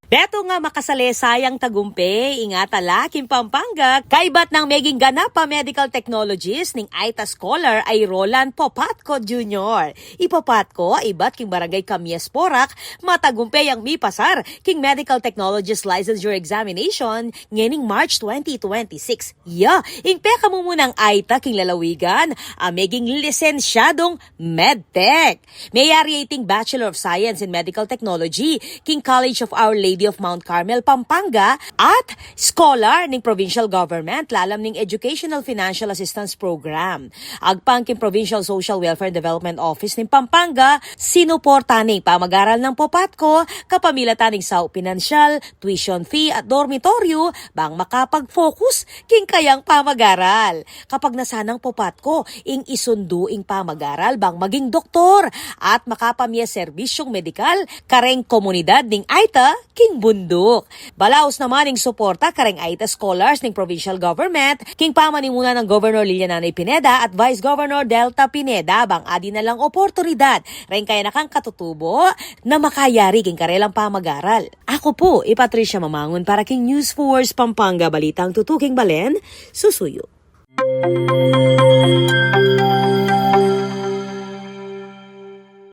Beto nga makasalesayang tagumpe, ingatala, Kim Pampanga, kaibat ng meging ganap pa medical technologist ning Aita Scholar ay Roland Popatco Jr. Ipopatco, ibat king barangay Camies Porac, matagumpe ang mipasar king medical technologist licensure examination ngening March 2026. Ingpe ka mo munang Aita king lalawigan, meging lisensyadong medtech. Mayari iting Bachelor of Science in Medical Technology king College of Our Lady of Mount Carmel, Pampanga at scholar ning provincial government lalam ning Educational Financial Assistance Program. Agpang king Provincial Social Welfare and Development Office ning Pampanga, sinuporta ning pamag-aral ng Popatco, kapamilatan ning sao pinansyal, tuition fee at dormitoryo bang makapag-focus king kayang pamag-aral. Kapag nasanang Popatco, ing isundo ing pamag-aral bang maging doktor at makapamya serbisyong medikal kareng komunidad ning Aita king bundok. Balaos naman ning suporta kareng Aita Scholars ning provincial government king pamanimuna ng Governor Liliananay Pineda at Vice Governor Delta Pineda bang adi na lang oportunidad ren kaya nakang katutubo na makayari king karelang pamag-aral. Ako po, Patricia Mamangon para king News Force Pampanga, balitang tutuking balen, susuyo.